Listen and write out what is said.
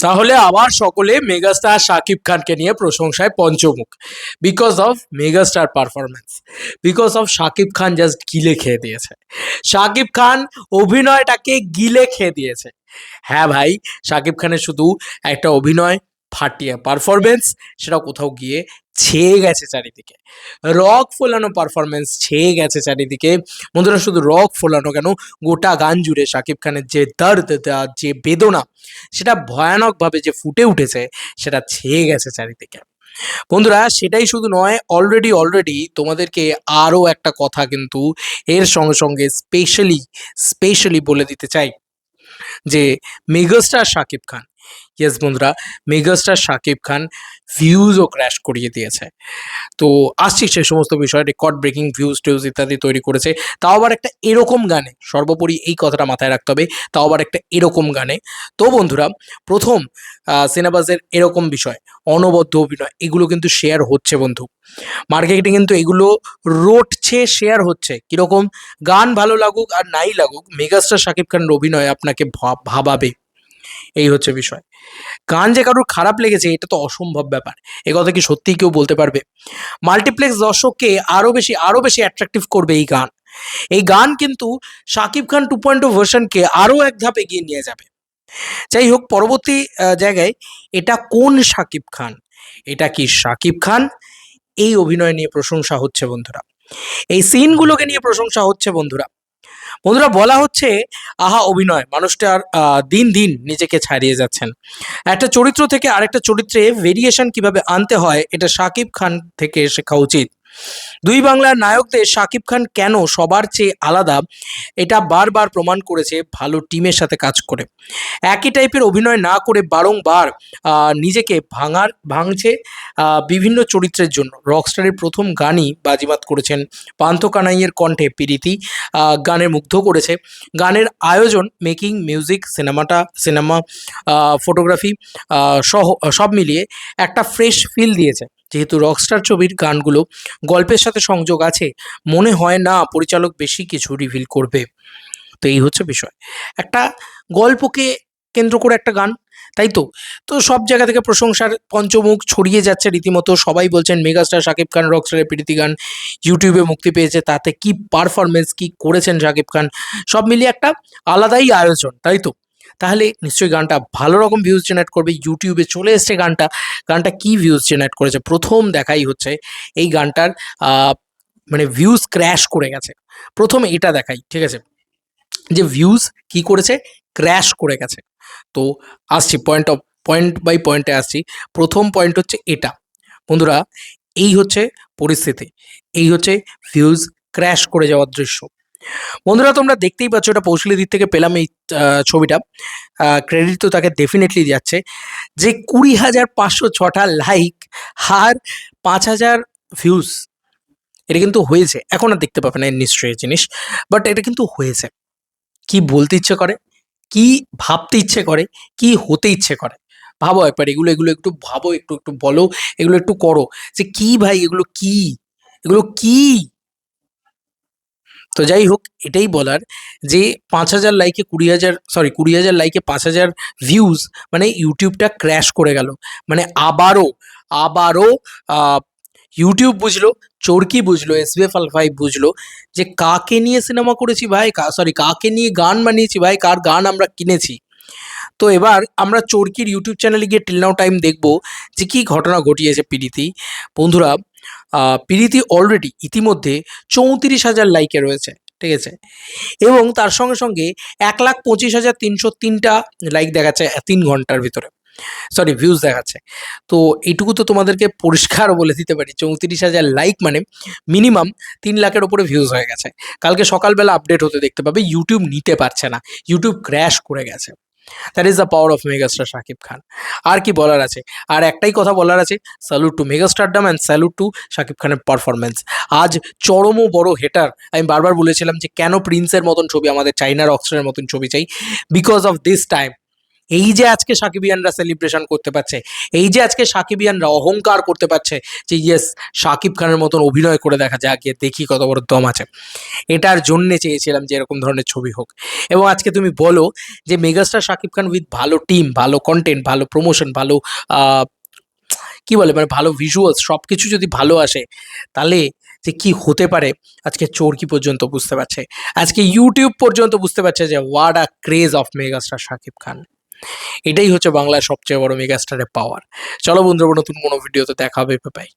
তাহলে আবার সকলে মেগাস্টার শাকিব খানকে নিয়ে প্রশংসায় পঞ্চমুখ। Because of megastar performance, because of Shakib Khan just গিলে খেয়ে দিয়েছে। শাকিব খান অভিনয়টাকে গিলে খেয়ে দিয়েছে। হ্যাঁ ভাই, শাকিব খানের শুধু একটা অভিনয় ফাটিয়ে পারফরমেন্স, সেটা কোথাও গিয়ে ছেয়ে গেছে চারিদিকে। রক ফোলানো পারফরমেন্স ছেয়ে গেছে চারিদিকে। বন্ধুরা, শুধু রক ফোলানো কেন, গোটা গান জুড়ে শাকিব খানের যে দর্দ, যে বেদনা, সেটা ভয়ানকভাবে যে ফুটে উঠেছে, সেটা ছেয়ে গেছে চারিদিকে। বন্ধুরা, সেটাই শুধু নয়, অলরেডি তোমাদেরকে আরও একটা কথা কিন্তু এর সঙ্গে সঙ্গে স্পেশালি বলে দিতে চাই যে মেগাস্টার শাকিব খান, ইয়েস বন্ধুরা, মেগাস্টার শাকিব খান ভিউজও ক্র্যাশ করিয়ে দিয়েছে। তো আসছি সে সমস্ত বিষয়, রেকর্ড ব্রেকিং ভিউজ টিউজ ইত্যাদি তৈরি করেছে, তাও আবার একটা এরকম গানে। সর্বোপরি এই কথাটা মাথায় রাখতে হবে, তাও আবার একটা এরকম গানে। তো বন্ধুরা, প্রথম সিনেবাসের এরকম বিষয়, অনবদ্য অভিনয়, এগুলো কিন্তু শেয়ার হচ্ছে বন্ধু। মার্কেটে কিন্তু এগুলো রটছে, শেয়ার হচ্ছে। কীরকম? গান ভালো লাগুক আর নাই লাগুক, মেগাস্টার শাকিব খানের অভিনয় আপনাকে ভাবাবে, এই হচ্ছে বিষয়। গান যে কারোর খারাপ লেগেছে এটা তো অসম্ভব ব্যাপার। এ কথা কি সত্যিই কেউ বলতে পারবে? মাল্টিপ্লেক্স দর্শককে আরো বেশি অ্যাট্রাকটিভ করবে এই গান। এই গান কিন্তু শাকিব খান 2.0 ভার্সনকে আরো এক ধাপ এগিয়ে নিয়ে যাবে। যাই হোক, পরবর্তী জায়গায় এটা কোন শাকিব খান? এটা কি শাকিব খান? এই অভিনয় নিয়ে প্রশংসা হচ্ছে বন্ধুরা, এই সিনগুলোকে নিয়ে প্রশংসা হচ্ছে বন্ধুরা। বন্ধুরা, বলা হচ্ছে আহা অভিনয়, মানুষটার দিন দিন নিজেকে ছাড়িয়ে যাচ্ছেন। একটা চরিত্র থেকে আরেকটা চরিত্রে ভেরিয়েশন কিভাবে আনতে হয়, এটা শাকিব খান থেকে শেখা উচিত। দুই বাংলার নায়কদের শাকিব খান কেন সবার চেয়ে আলাদা, এটা বারবার প্রমাণ করেছে ভালো টিমের সাথে কাজ করে। একই টাইপের অভিনয় না করে বারংবার নিজেকে ভাঙছে বিভিন্ন চরিত্রের জন্য। রকস্টারের প্রথম গানই বাজিমাত করেছেন পান্থ কানাইয়ের কণ্ঠে প্রীতি, গানে মুগ্ধ করেছে। গানের আয়োজন, মেকিং, মিউজিক, সিনেমা, ফটোগ্রাফি সহ সব মিলিয়ে একটা ফ্রেশ ফিল দিয়েছে। যেহেতু রকস্টার ছবির গানগুলো গল্পের সাথে সংযোগ আছে, মনে হয় না পরিচালক বেশি কিছু রিভিল করবে। তো এই হচ্ছে বিষয়, একটা গল্পকে কেন্দ্র করে একটা গান, তাই তো। তো সব জায়গা থেকে প্রশংসার পঞ্চমুখ ছড়িয়ে যাচ্ছে রীতিমতো। সবাই বলছেন মেগাস্টার শাকিব খান, রকস্টারের প্রীতি গান ইউটিউবে মুক্তি পেয়েছে, তাতে কি পারফরমেন্স, কি করেছেন শাকিব খান, সব মিলিয়ে একটা আলাদাই আয়োজন, তাই তো। তাহলে নিশ্চয়ই গানটা ভালো রকম ভিউজ জেনারেট করবে। ইউটিউবে চলে এসছে গানটা। গানটা কি ভিউজ জেনারেট করেছে প্রথম দেখাই হচ্ছে এই গানটার মানে ভিউজ ক্র্যাশ করে গেছে। প্রথমে এটা দেখাই, ঠিক আছে, যে ভিউজ কি করেছে, ক্র্যাশ করে গেছে। তো আসছি পয়েন্ট বাই পয়েন্টে আসছি। প্রথম পয়েন্ট হচ্ছে এটা বন্ধুরা, এই হচ্ছে পরিস্থিতি, এই হচ্ছে ভিউজ ক্র্যাশ করে যাওয়ার দৃশ্য। বন্ধুরা, তোমরা দেখতেই পাচ্ছ, এটা কৌশলী দিক থেকে পেলাম এই ছবিটা। ক্রেডিট তো তাকে ডেফিনেটলি যাচ্ছে, যে 20,506টা লাইক আর 5,000 ভিউজ, এটা কিন্তু হয়েছে। এখন আর দেখতে পাবে না নিশ্চয়ই জিনিস, বাট এটা কিন্তু হয়েছে। কি বলতে ইচ্ছে করে, কি ভাবতে ইচ্ছে করে, কি হতে ইচ্ছে করে, ভাবো একবার। এগুলো একটু ভাবো, একটু বলো, এগুলো একটু করো, যে কি ভাই, এগুলো কি। তো যাই হোক, এটাই বলার যে 5,000 লাইকে 20,000 লাইকে 5,000 ভিউজ, মানে ইউটিউবটা ক্র্যাশ করে গেল। মানে আবারও ইউটিউব বুঝলো, চরকি বুঝলো, SBF Al5 বুঝলো যে কাকে নিয়ে সিনেমা করেছি ভাই, কাকে নিয়ে গান বানিয়েছি ভাই, কার গান আমরা কিনেছি। তো এবার আমরা চরকির ইউটিউব চ্যানেলে গিয়ে টিল নাও টাইম দেখবো যে কী ঘটনা ঘটিয়েছে প্রীতি। বন্ধুরা, প্রীতি অলরেডি ইতিমধ্যে 34,000 লাইকে রয়েছে, ঠিক আছে, এবং তার সঙ্গে সঙ্গে 1,25,303টা লাইক দেখাচ্ছে 3 ঘন্টার ভিতরে, ভিউজ দেখাচ্ছে। তো এইটুকু তো তোমাদেরকে পরিষ্কার বলে দিতে পারি, 34,000 লাইক মানে মিনিমাম 3 লাখের ওপরে ভিউজ হয়ে গেছে। কালকে সকালবেলা আপডেট হতে দেখতে পাবে, ইউটিউব নিতে পারছে না, ইউটিউব ক্র্যাশ করে গেছে। That is the power of megastar Shakib Khan. আর কি বলার আছে? আর একটাই কথা বলার আছে, salute to megastardom and salute to Shakib খানের পারফরমেন্স। আজ চরম বড় হেটার, আমি বারবার বলেছিলাম যে কেন প্রিন্সের মতন ছবি আমাদের চাই না, রকস্টারের মতন ছবি চাই, বিকজ অফ দিস টাইম এই যে আজকে সাকিবিয়ানরা সেলিব্রেশন করতে পারছে, এই যে আজকে সাকিবিয়ানরা অহংকার করতে পারছে যে ইয়েস শাকিব খানের মতন অভিনয় করে দেখা যায়, গিয়ে দেখি কত বড় দম আছে, এটার জন্যে চেয়েছিলাম যে এরকম ধরনের ছবি হোক। এবং আজকে তুমি বলো যে মেগাস্টার শাকিব খান উইথ ভালো টিম, ভালো কন্টেন্ট, ভালো প্রমোশন, ভালো কি বলে মানে ভালো ভিজুয়ালস সব কিছু যদি ভালো আসে, তাহলে যে কি হতে পারে আজকে চোরকি পর্যন্ত বুঝতে পারছে, আজকে ইউটিউব পর্যন্ত বুঝতে পারছে যে what a craze of megastar Shakib Khan. এটাই হচ্ছে বাংলার সবচেয়ে বড় মেগাস্টারের পাওয়ার। চলো বন্ধুরা, নতুন কোনো ভিডিওতে দেখা হবে, বাই।